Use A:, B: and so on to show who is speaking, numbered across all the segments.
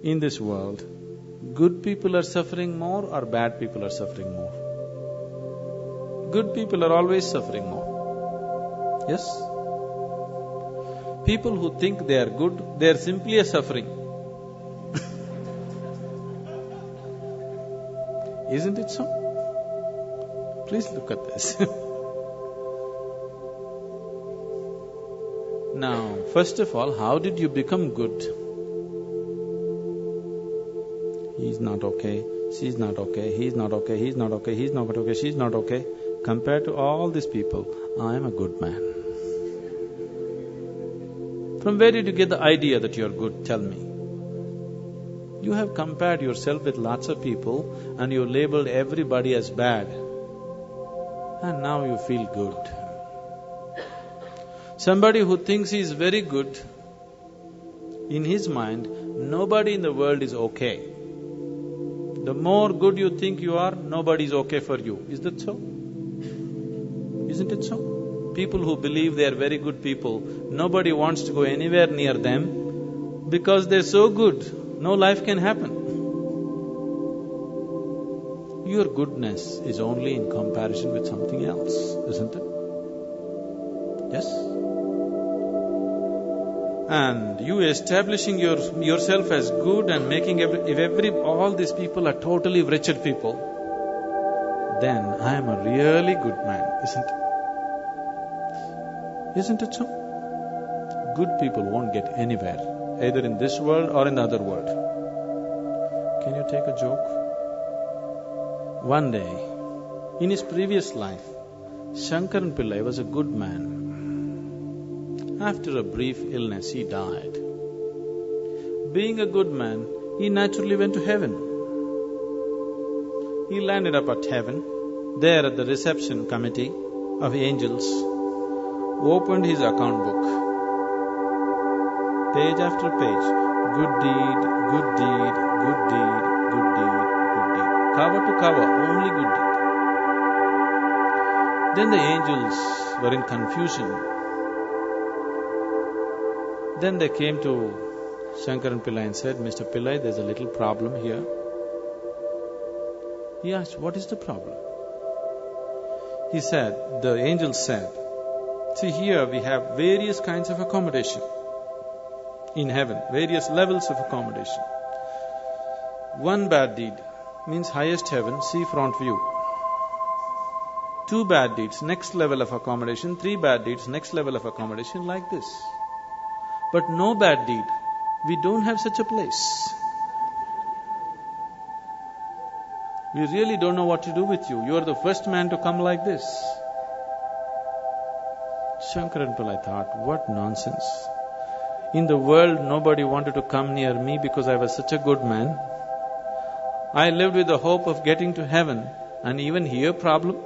A: in this world, good people are suffering more or bad people are suffering more? Good people are always suffering more. Yes? People who think they are good, they are simply a suffering. Isn't it so? Please look at this. Now, first of all, how did you become good? He's not okay, she's not okay, he's not okay, he's not okay, he's not okay, she's not okay. Compared to all these people, I am a good man. From where did you get the idea that you are good? Tell me. You have compared yourself with lots of people and you labeled everybody as bad. And now you feel good. Somebody who thinks he is very good, in his mind, nobody in the world is okay. The more good you think you are, nobody is okay for you. Is that so? Isn't it so? People who believe they are very good people, nobody wants to go anywhere near them because they're so good, no life can happen. Your goodness is only in comparison with something else, isn't it? Yes? And you establishing yourself as good and making all these people are totally wretched people, then I am a really good man, isn't it? Isn't it so? Good people won't get anywhere, either in this world or in the other world. Can you take a joke? One day, in his previous life, Shankaran Pillai was a good man. After a brief illness, he died. Being a good man, he naturally went to heaven. He landed up at heaven. There at the reception committee of angels, opened his account book. Page after page, good deed, good deed, good deed, good deed, good deed. Cover to cover, only good deed. Then the angels were in confusion. Then they came to Shankaran Pillai and said, Mr. Pillai, there's a little problem here. He asked, what is the problem? He said, the angels said, see, here we have various kinds of accommodation in heaven, various levels of accommodation. One bad deed means highest heaven, seafront view. 2 bad deeds, next level of accommodation. 3 bad deeds, next level of accommodation, like this. But no bad deed, we don't have such a place. We really don't know what to do with you. You are the first man to come like this. Shankaran Pillai thought, what nonsense. In the world, nobody wanted to come near me because I was such a good man. I lived with the hope of getting to heaven, and even here problem.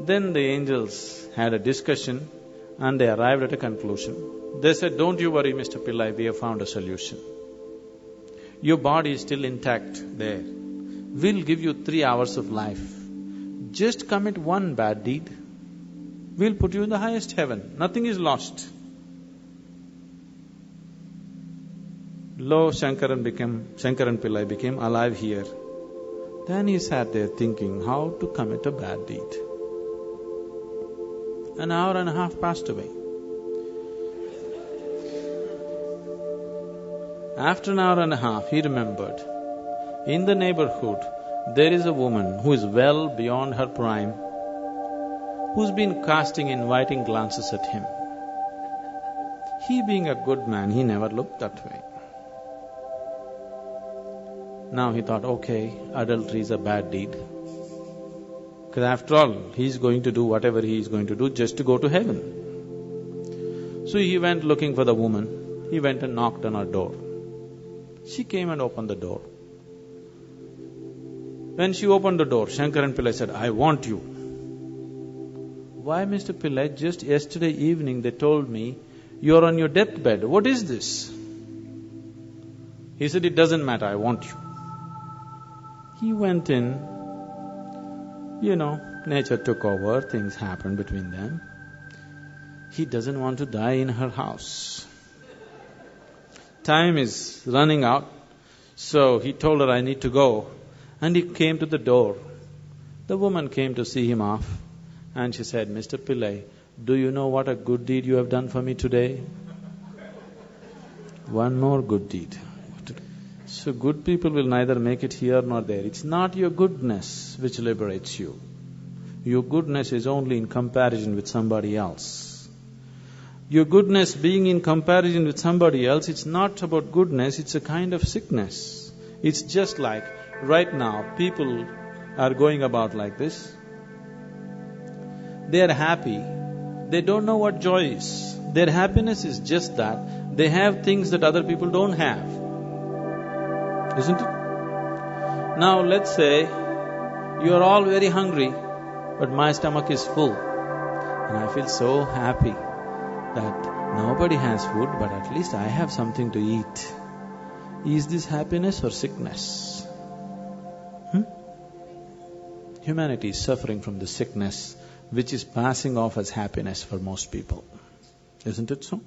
A: Then the angels had a discussion and they arrived at a conclusion. They said, don't you worry, Mr. Pillai, we have found a solution. Your body is still intact there. We'll give you 3 hours of life. Just commit one bad deed. We'll put you in the highest heaven. Nothing is lost. Lo, Shankaran Pillai became alive here. Then he sat there thinking how to commit a bad deed. An hour and a half passed away. After an hour and a half, he remembered, in the neighborhood, there is a woman who is well beyond her prime, who's been casting inviting glances at him. He being a good man, he never looked that way. Now he thought, okay, adultery is a bad deed. Because after all, he's going to do whatever he is going to do just to go to heaven. So he went looking for the woman. He went and knocked on her door. She came and opened the door. When she opened the door, Shankaran Pillai said, I want you. Why, Mr. Pillai, just yesterday evening they told me, you're on your deathbed. What is this? He said, it doesn't matter, I want you. He went in, nature took over, things happened between them. He doesn't want to die in her house. time is running out. So he told her, I need to go. And he came to the door. The woman came to see him off. And she said, Mr. Pillai, do you know what a good deed you have done for me today? One more good deed. So good people will neither make it here nor there. It's not your goodness which liberates you. Your goodness is only in comparison with somebody else. Your goodness being in comparison with somebody else, it's not about goodness, it's a kind of sickness. It's just like right now, people are going about like this. They are happy. They don't know what joy is. Their happiness is just that they have things that other people don't have. Isn't it? Now let's say you are all very hungry, but my stomach is full. And I feel so happy that nobody has food, but at least I have something to eat. Is this happiness or sickness? Humanity is suffering from the sickness which is passing off as happiness for most people. Isn't it so?